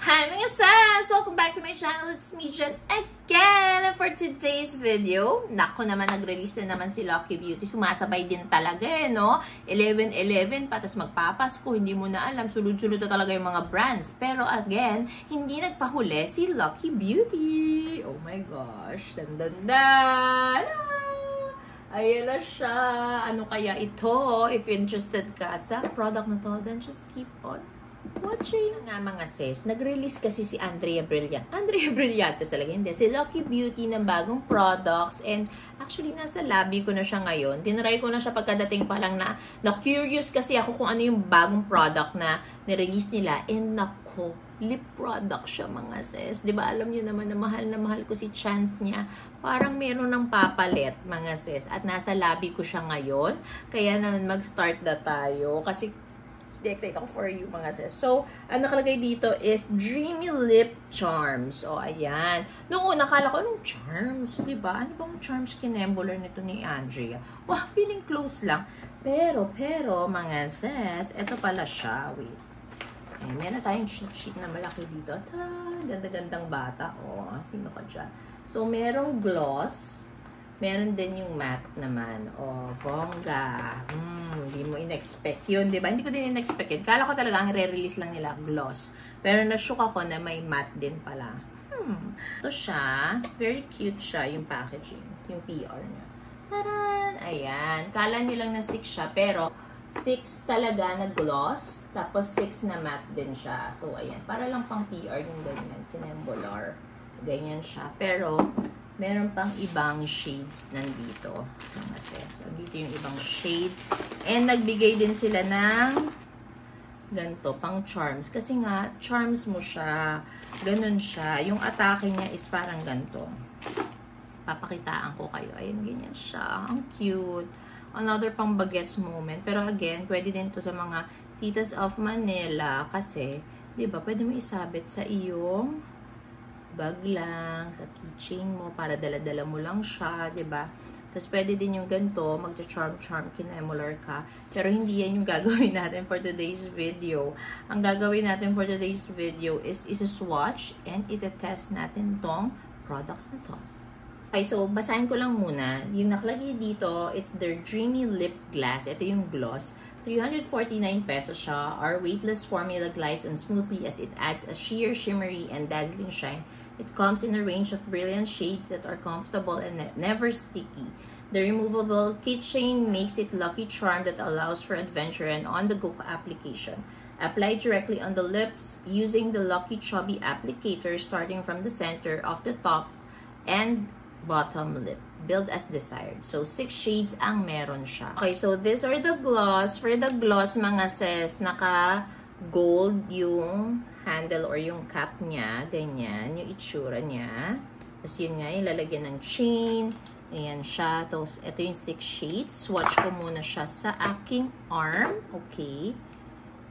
Hi mga sis! Welcome back to my channel. It's me, Jen, again for today's video. Nako naman, nag-release na naman si Lucky Beauty. Sumasabay din talaga no? 11-11 pa, tas magpapasko. Hindi mo na alam, sunod-sunod na talaga yung mga brands. Pero again, hindi nagpahuli si Lucky Beauty. Oh my gosh. Dan-dan-dan! Ayan na siya. Ano kaya ito? If interested ka sa product na to, then just keep on watching. Nga mga sis, nag-release kasi si Andrea Brillantes talaga, hindi. Si Lucky Beauty ng bagong products, and actually nasa lobby ko na siya ngayon. Tinry ko na siya pagkadating pa lang na curious kasi ako kung ano yung bagong product na nirelease nila, and nako, lip product siya mga sis. Diba alam niyo naman na mahal ko si Chance niya. Parang meron ng papalit mga sis, at nasa lobby ko siya ngayon. Kaya naman mag-start na tayo kasi excited ako for you mga sis. So, ang nakalagay dito is Dreamy Lip Charms. O, ayan. Noong una, nakala ko, anong charms? Diba? Ano bang charms kinembular nito ni Andrea? Wow, feeling close lang. Pero, mga sis, ito pala siya. Wait. Ayan, meron tayong cheat sheet na malaki dito. Ganda-gandang bata. O, sino ka dyan? So, merong gloss. Meron din yung matte naman. O, bongga. Hindi mo in-expect yun, diba? Hindi ko din in-expect yun. Kala ko talaga ang re-release lang nila gloss. Pero na-shook ako na may matte din pala. Ito siya. Very cute siya, yung packaging. Yung PR niya. Taran! Ayan. Kala nyo lang na 6 siya. Pero, 6 talaga na gloss. Tapos, 6 na matte din siya. So, ayan. Para lang pang PR yung ganyan. Kinembular. Ganyan siya. Pero, meron pang ibang shades nandito. Dito yung ibang shades. And nagbigay din sila ng ganito, pang charms. Kasi nga, charms mo siya. Ganun siya. Yung atake niya is parang ganito. Papakitaan ko kayo. Ayun, ganyan siya. Ang cute. Another pang bagets moment. Pero again, pwede din to sa mga titas of Manila. Kasi, di ba, pwede mo isabit sa iyong bag lang, sa keychain mo, para dala-dala mo lang siya, diba? Tapos, pwede din yung ganito, magcha-charm, kinemular ka. Pero, hindi yan yung gagawin natin for today's video. Ang gagawin natin for today's video is isa-swatch and ita-test natin tong products na to. Okay, so, basahin ko lang muna. Yung nakalagay dito, it's their Dreamy Lip Glass. Ito yung gloss. 349 pesos siya. Our weightless formula glides on smoothly as it adds a sheer, shimmery, and dazzling shine. It comes in a range of brilliant shades that are comfortable and never sticky. The removable keychain makes it lucky charm that allows for adventure and on-the-go application. Apply directly on the lips using the Lucky Chubby applicator starting from the center of the top and bottom lip. Build as desired. So, 6 shades ang meron siya. Okay, so these are the gloss. For the gloss, mga sis, naka-gold yung handle or yung cap niya. Ganyan, yung itsura niya. Tapos yun nga, yung lalagyan ng chain. Ayan siya. Tapos, ito yung 6 shades. Swatch ko muna siya sa aking arm. Okay.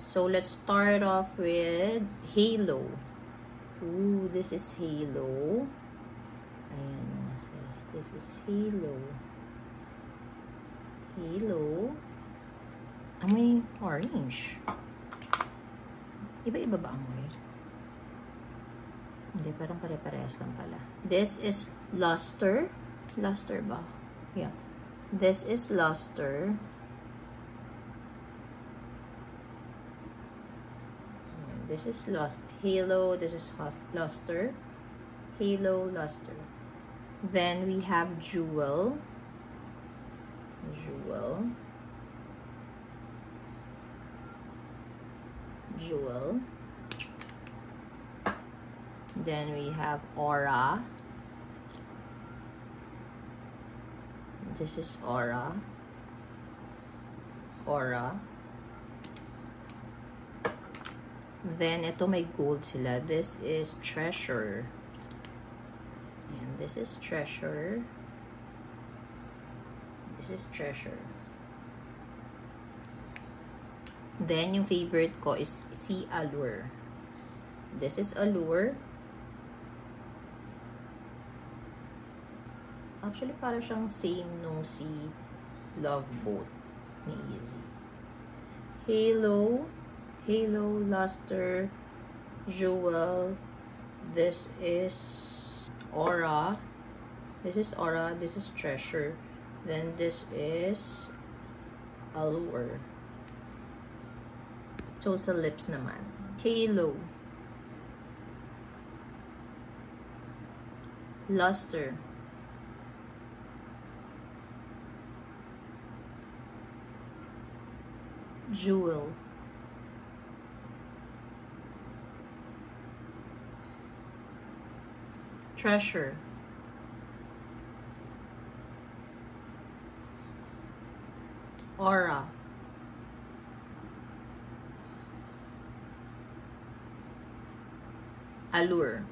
So, let's start off with Halo. Ooh, this is Halo. Ayan. This is Halo. Halo. Amoy orange. Iba-iba ba amoy? Hindi, parang pare-parehas lang pala. This is Luster. Luster ba? Yeah. This is Luster. This is Halo. This is Luster. Halo, Luster. Then we have Jewel. Then we have Aura. This is Aura. Then ito may gold sila. This is Treasure. And this is Treasure. Then yung favorite ko is si Allure. This is Allure. Actually, para siyang same nung si Love Boat ni Easy. Halo, Luster, Jewel. This is Aura. This is Aura. This is Treasure. Then this is Allure. So, sa lips naman. Halo. Luster. Jewel. Treasure. Aura. Allure.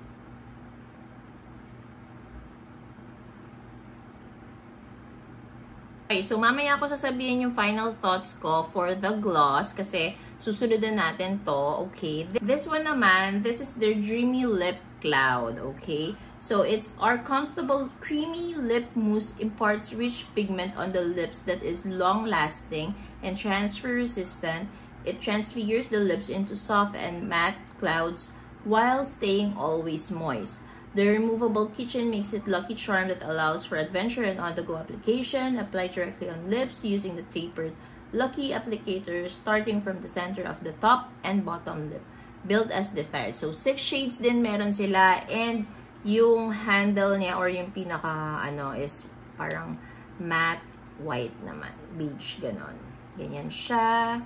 Okay, so mamaya ako sasabihin yung final thoughts ko for the gloss kasi susunod na natin to, okay? This one naman, this is their Dreamy Lip Cloud, okay? So it's our comfortable creamy lip mousse imparts rich pigment on the lips that is long-lasting and transfer-resistant. It transfigures the lips into soft and matte clouds while staying always moist. The removable kitchen makes it lucky charm that allows for adventure and on-the-go application. Apply directly on lips using the tapered lucky applicator starting from the center of the top and bottom lip. Build as desired. So 6 shades din meron sila, and yung handle niya or yung pinaka is parang matte white naman. Beige, ganon. Ganyan siya.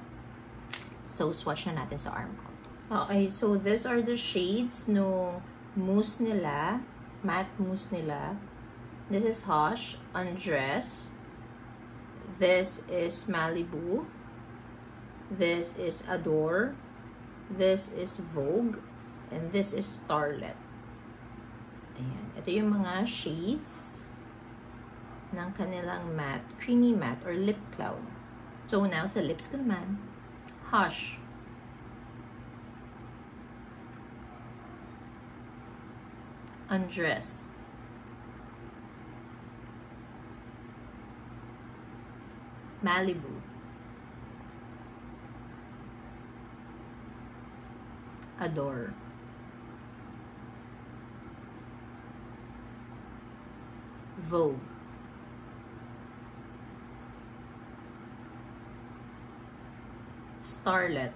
So swatch na natin sa arm ko. Okay, so these are the shades no mousse nila, matte mousse nila. This is Hush, Undress. This is Malibu. This is Adore. This is Vogue. And this is Starlet. Ayan. Ito yung mga shades ng kanilang matte, creamy matte or lip cloud. So now sa lips ko naman, Hush. Undress. Malibu. Adore. Vogue. Starlet.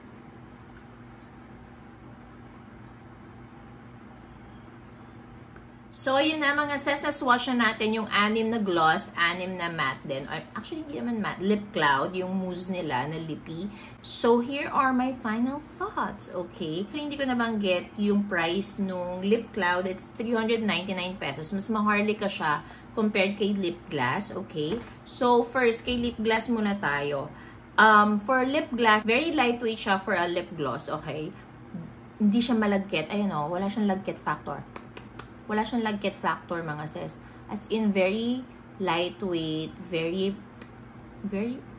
So, yun na mga sis, na-swatch na natin yung 6 na gloss, 6 na matte din. Or, actually, hindi naman matte. Lip Cloud, yung mousse nila na lippy. So, here are my final thoughts, okay? Hindi ko nabanggit yung price nung Lip Cloud. It's 399 pesos. Mas maharli ka siya compared kay lip gloss, okay? So, first, kay lip gloss muna tayo. For lip gloss, very lightweight siya for a lip gloss, okay? Hindi siya malagkit. Ayun o, wala siyang lagkit factor. Wala siyang lagkit factor, mga sis. As in, very lightweight, very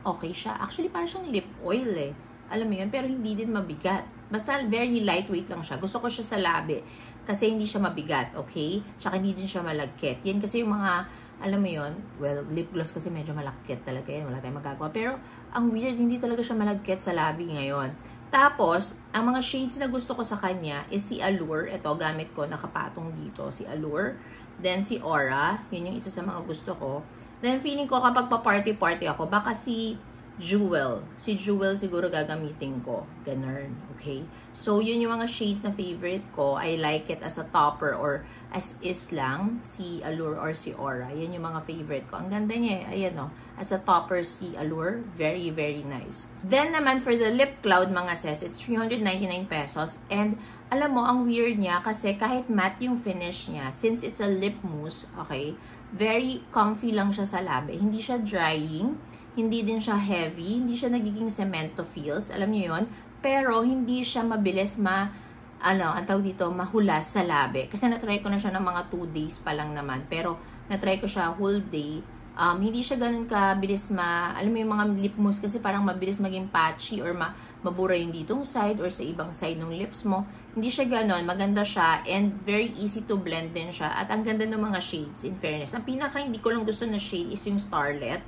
okay siya. Actually, parang siyang lip oil eh. Alam mo yun? Pero hindi din mabigat. Basta very lightweight lang siya. Gusto ko siya sa labi. Kasi hindi siya mabigat, okay? Tsaka hindi din siya malagkit. Yan kasi yung mga, alam mo yun? Well, lip gloss kasi medyo malagkit talaga yan. Wala tayong magagawa. Pero, ang weird, hindi talaga siya malagkit sa labi ngayon. Tapos, ang mga shades na gusto ko sa kanya is si Allure. Ito, gamit ko, nakapatong dito. Si Allure. Then, si Aura. Yun yung isa sa mga gusto ko. Then, feeling ko kapag pa-party-party ako, baka si Jewel. Si Jewel siguro gagamitin ko. Ganun. Okay? So, yun yung mga shades na favorite ko. I like it as a topper or as is lang. Si Allure or si Aura. Yan yung mga favorite ko. Ang ganda niya eh. Ayan o. As a topper, si Allure. Very, very nice. Then naman, for the lip cloud, mga sis, it's 399 pesos. And, alam mo, ang weird niya kasi kahit matte yung finish niya, since it's a lip mousse, okay, very comfy lang siya sa labi. Hindi siya drying. Hindi din siya heavy. Hindi siya nagiging cemento feels. Alam niyo yun? Pero, hindi siya mabilis ang tawag dito, mahulas sa labi. Kasi natry ko na siya ng mga 2 days pa lang naman. Pero, natry ko siya whole day. Hindi siya ganun kabilis alam mo yung mga lip mousse kasi parang mabilis maging patchy or mabura yung ditong side or sa ibang side ng lips mo. Hindi siya ganun. Maganda siya and very easy to blend din siya. At ang ganda ng mga shades, in fairness. Ang pinaka hindi ko lang gusto na shade is yung Starlet.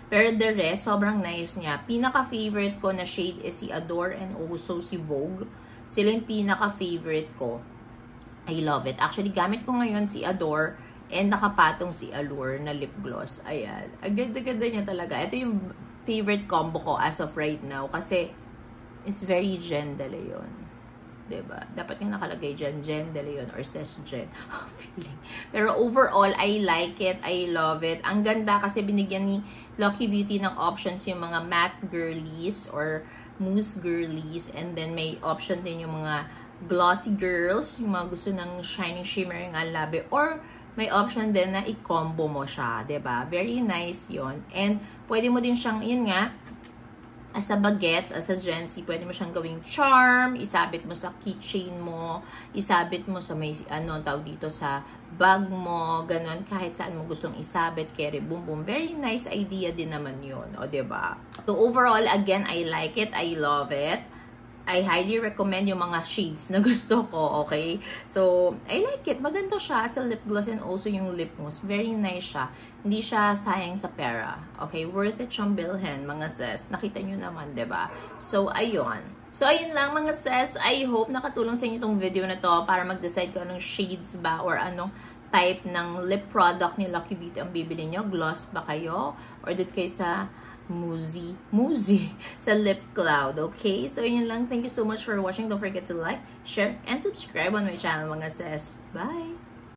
Pero the rest, sobrang nice niya. Pinaka-favorite ko na shade is si Adore and also si Vogue. Sila yung pinaka-favorite ko. I love it. Actually, gamit ko ngayon si Adore and nakapatong si Allure na lip gloss. Ayan. Ang ganda-ganda niya talaga. Ito yung favorite combo ko as of right now kasi it's very Jen De Leon. Diba? Dapat yung nakalagay dyan, Jen De Leon or Ses Jen. Feeling. Pero overall, I like it. I love it. Ang ganda kasi binigyan ni Lucky Beauty ng options yung mga matte girlies or mousse girlies. And then may option din yung mga glossy girls, yung mga gusto ng shining shimmering ang labi. Or may option din na i-combo mo siya. Diba? Very nice yon. And pwede mo din siyang, yun nga, as a bagets, as a Gen-Z, pwede mo siyang gawing charm, isabit mo sa keychain mo, isabit mo sa may, tawag dito, sa bag mo, ganun, kahit saan mo gustong isabit, carry, boom, boom. Very nice idea din naman yun, o, diba? So, overall, again, I like it, I love it. I highly recommend yung mga shades na gusto ko, okay? So, I like it. Maganda siya sa lip gloss and also yung lip mousse. Very nice siya. Hindi siya sayang sa pera. Okay? Worth it siyang bilhin, mga sis. Nakita nyo naman, diba? So, ayun. So, ayun lang, mga sis. I hope nakatulong sa inyo itong video na to para mag-decide kung anong shades ba or anong type ng lip product ni Lucky Beauty ang bibili nyo. Gloss ba kayo? Or did kayo sa Muzi sa Lip Cloud, okay? So, yun lang. Thank you so much for watching. Don't forget to like, share, and subscribe on my channel, mga sis. Bye!